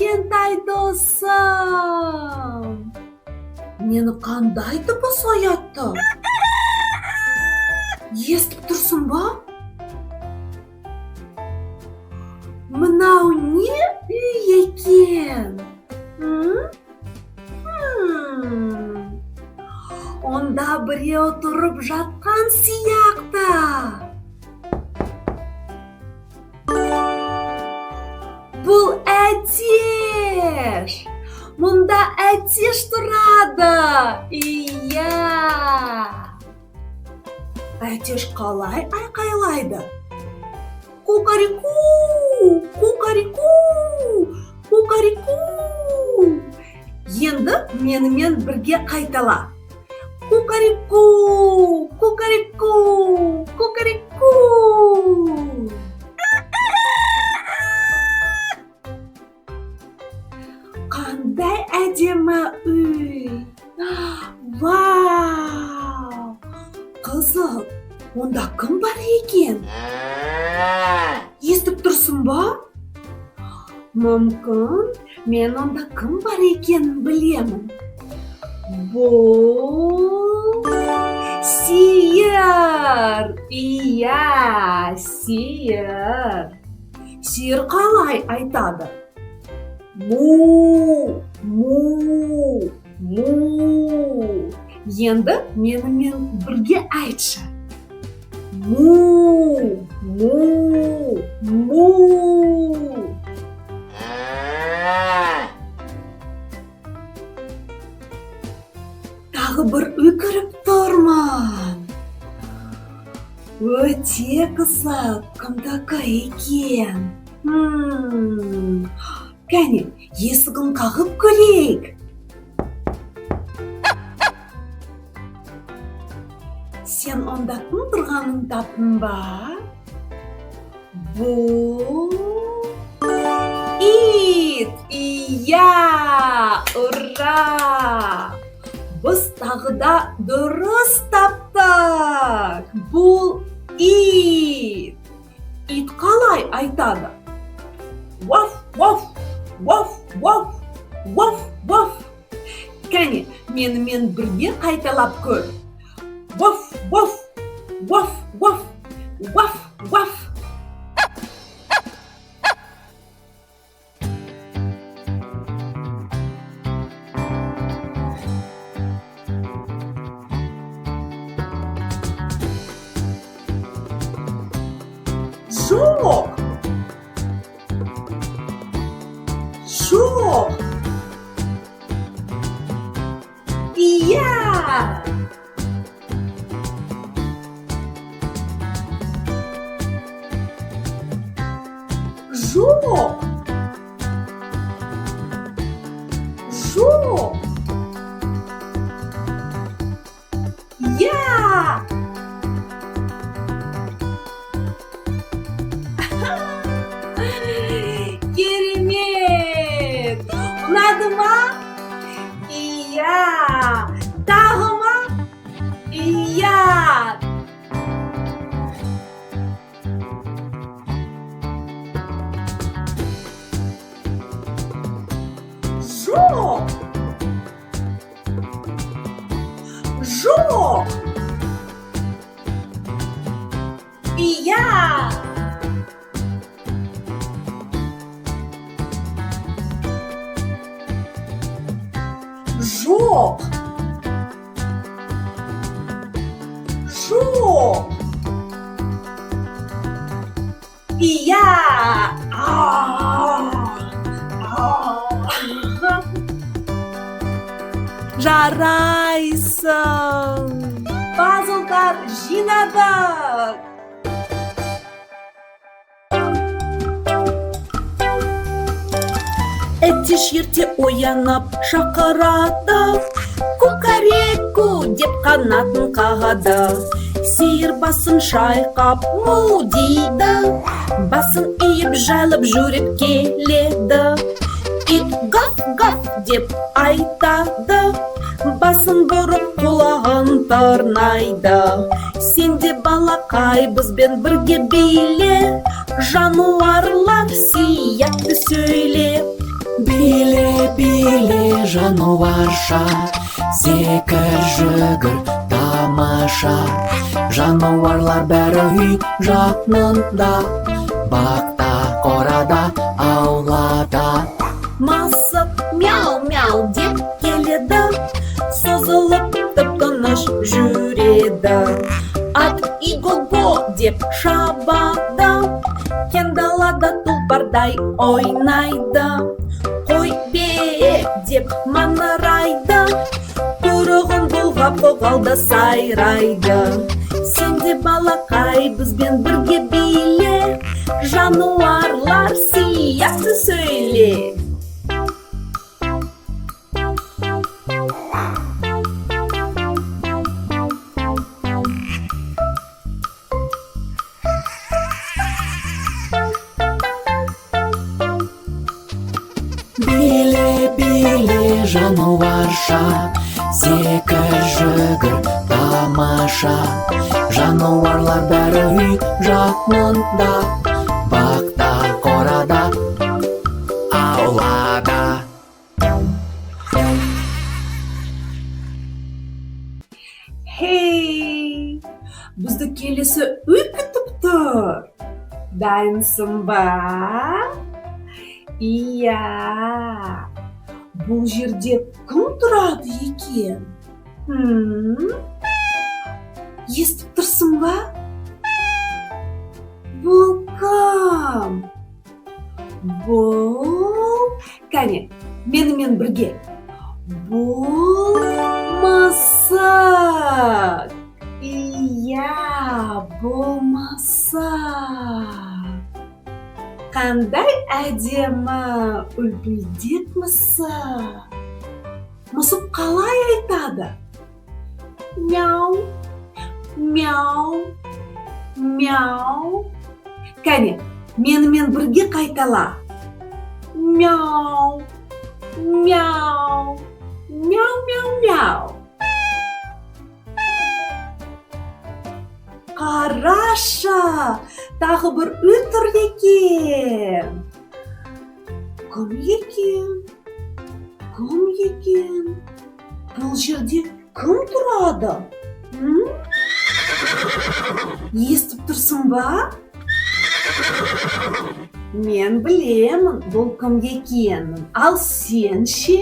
кішкентай досым. Мені қандай дыбыс оятты? Естіп тұрсың ба? Мынау не үй екен? Онда біреу тұрып жатқан сияқты. Бұл әтеш. Мұнда әтеш тұрады. Иә. Әтеш қалай айқайлайды? Кукареку, кукареку, кукареку. Енді менімен бірге қайтала. Кукареку, кукареку, кукареку. Қандай әдемі үй. Вау! Қызық, онда кім бар екен? Естіп тұрсың ба? Мүмкін, мен онда кім бар екенін білемін. Бұл сиыр. Иә, сиыр. Сиыр қалай айтады? Му, му, му. Енді менімен бірге айтшы. Му, му, му. Тағы бір үкіріп тұрмын. Өте қызық, кімдікі екен? Кәне, есігін қағып көрейік. Сен онда кім тұрғанын таптың ба? Бұл ит. Иә, ура! Біз тағы да дұрыс таптық. Бұл ит. Ит қалай айтады? Ваф, ваф, ваф, ваф, ваф, ваф. Кәне, менімен бірге қайталап көр. Ваф, ваф, ваф, ваф, ваф, ваф. Жоқ. Жоқ. Иә. Жоқ. Жоқ. Иә. Керемет! Ұнады ма? Иә. Тағы ма? Иә. Жоқ. Жоқ. Иә. Жоқ. Жоқ. Иә. Жарайсың. Пазлдар жинадық. Әтеш ерте оянып шақырады. Кукареку деп қанатын қағады. Сиыр басын шайқап му дейді. Басын иіп жайлып жүріп келеді. Ит гав-гав деп айтады. Басын бұрып құлағын тырнайды. Сен де балақай бізбен бірге биле. Жануарлар сиятты сөйле. Биле-биле жануарша, зекір жүгір тамаша. Жануарлар бәрі үй жанында, бақта, қорада, аулада. Мысық мяу-мяу деп келеді, созылып тып-тыныш жүреді. Ат иго-го деп шабады, кең далада тұлпардай ойнайды. Қой бе деп маңырайды, құйрығын бұлғап көгалда сайрайды. Сен де балақай бізбен бірге биле, жануарлар сиясы сөйле. Биле-биле жануарша, зекір жүгір тамаша. Жануарлар бәрі үй жанында, бақта, қорада, аулада. Хей, бізді келесі үй күтіп тұр. Дайынсың ба? Иә, бұл жерде кім тұрады екен? Естіп тұрсың ба? Бұл кім? Бұл... Кәне, менімен бірге. Бұл мысық. Иә, бұл мысық. Қандай әдемі үлпілдек мысық. Мысық қалай айтады? Мяу, мяу, мяу. Кәне, менімен бірге қайтала. Мяу, мяу, мяу, мяу, мяу. Қараша, тағы бір үй тұр екен. Кім екен? Кім екен? Бұл жерде кім тұрады? Естіп тұрсың ба? Мен білемін, бұл кім екенін. Ал сен ше?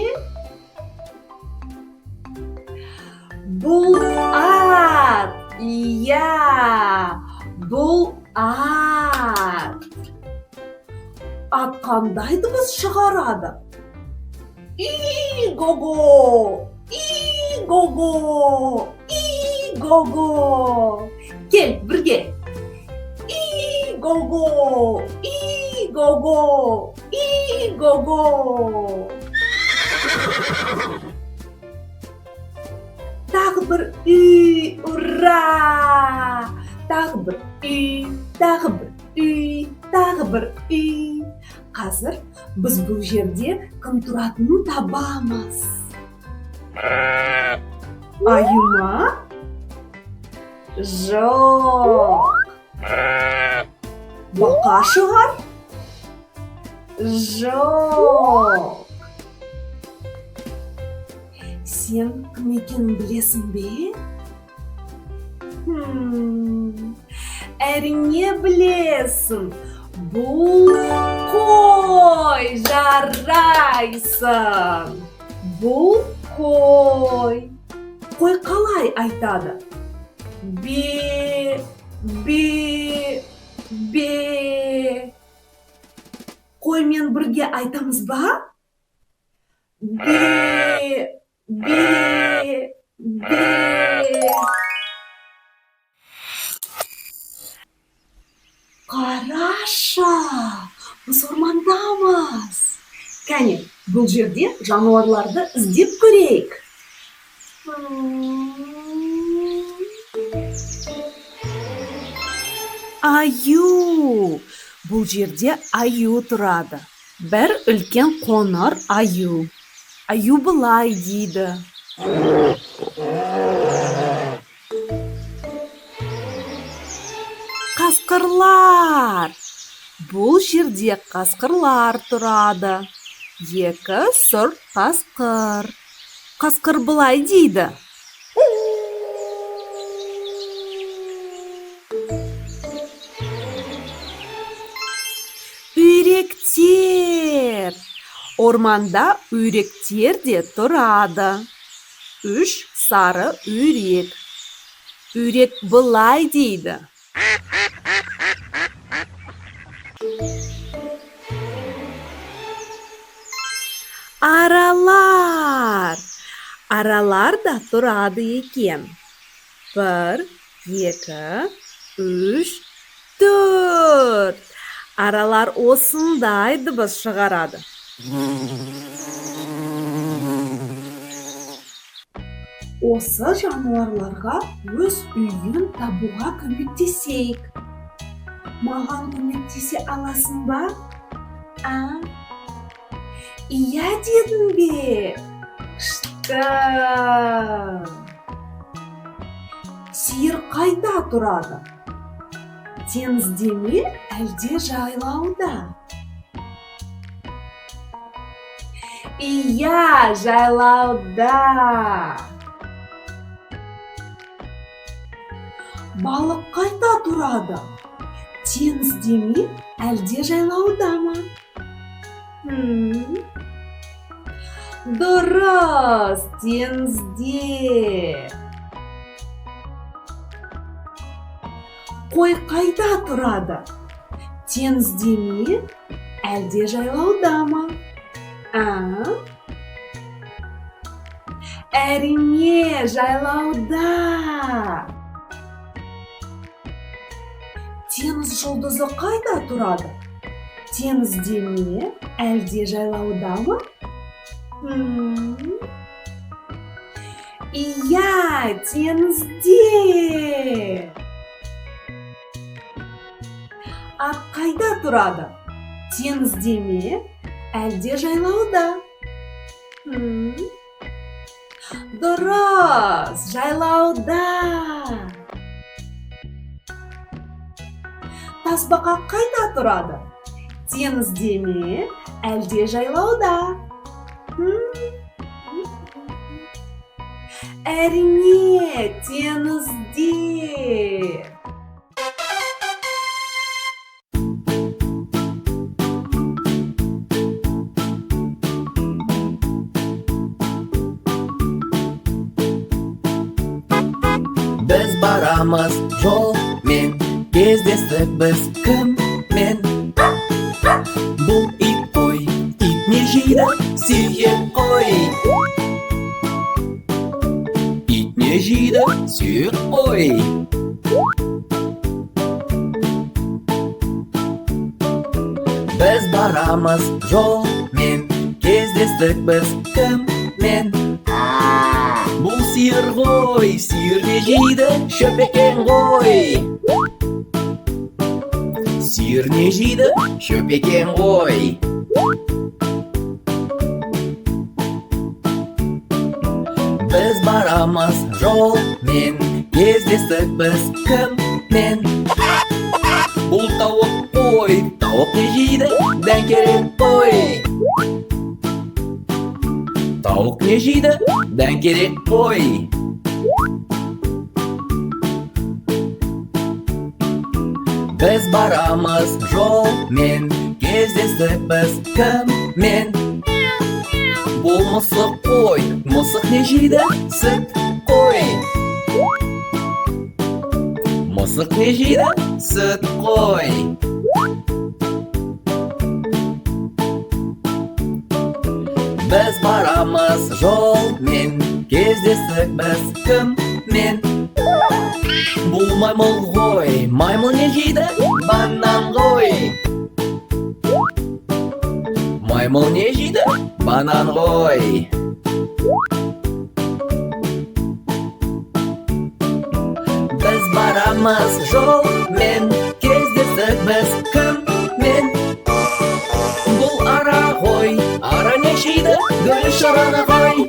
Бұл ат. Иә, бұл ат. Ат қандай дыбыс шығарады? И-го-го, и-го-го, и-го-го. Кел, бірге. И-го-го, и-го-го, и-го-го. Тағы бір үй, ура! Тағы бір үй, тағы бір үй, тағы бір үй. Қазір біз бұл жерде кім тұратынын табамыз. Аю ма? Жоқ. Бақа шығар? Жоқ. Сен кім екенін білесің бе? Әрине білесің. Бұл қой, жарайсың. Бұл қой. Қой қалай айтады? Бе, бе, бе. Қоймен бірге айтамыз ба? Бе, бе, бе. Қараша, біз ормандамыз. Кәне, бұл жерде жануарларды іздеп көрейік. Аю. Бұл жерде аю тұрады. Бір үлкен қоңыр аю. Аю былай дейді. Қасқырлар. Бұл жерде қасқырлар тұрады. екі сұр қасқыр. Қасқыр былай дейді: үйректер. Орманда үйректер де тұрады. Үш сары үйрек. Үйрек былай дейді: аралар. Аралар да тұрады екен. Бір, екі, үш, төрт. Аралар осындай дыбыс шығарады. Осы жануарларға өз үйін табуға көмектесейік. Маған көмектесе аласың ба? Иә дедің бе? Күшті! Сиыр қайда тұрады? Теңізде ме, әлде жайлауда? Иә, жайлауда. Балық қайда тұрады? Теңізде ме, әлде жайлауда ма? Дұрыс, теңізде. Қой қайда тұрады? Теңізде ме, әлде жайлауда ма? Әрине, жайлауда. Теңіз жұлдызы қайда тұрады? Теңізде ме, әлде жайлауда ма? Иә, теңізде. Ат қайда тұрады? Теңізде ме, әлде жайлауда? Дұрыс, жайлауда. Тасбақа қайда тұрады? Теңізде ме, әлде жайлауда? Әрине, теңізде. Біз барамыз жолмен, кездестік біз кіммен? Бұл ит қой, ит не жейді, сүйек қой. Ит не жейді, сүйек қой. Біз барамыз жолмен, кездестік біз кіммен? Бұл сиыр ғой, сиыр не жейді, шөп екен ғой. Сиыр не жейді, шөп екен ғой. Біз барамыз жолмен, кездестік біз кіммен? Бұл тауық қой, тауық не жейді, дән керек қой. Тауық не жейді, дән керек қой. Біз барамыз жолмен, кездестік біз кіммен? Бұл мысық қой, мысық не жейді, сүт қой. Мысық не жейді, сүт қой. Біз барамыз жолмен, кездестік біз кіммен? Бұл маймыл ғой, маймыл не жейді, банан ғой. Маймыл не жейді, банан ғой. Біз барамыз жолмен, кездестік біз кіммен? Бұл ара ғой, ара не жейді, гүл шырыны ғой.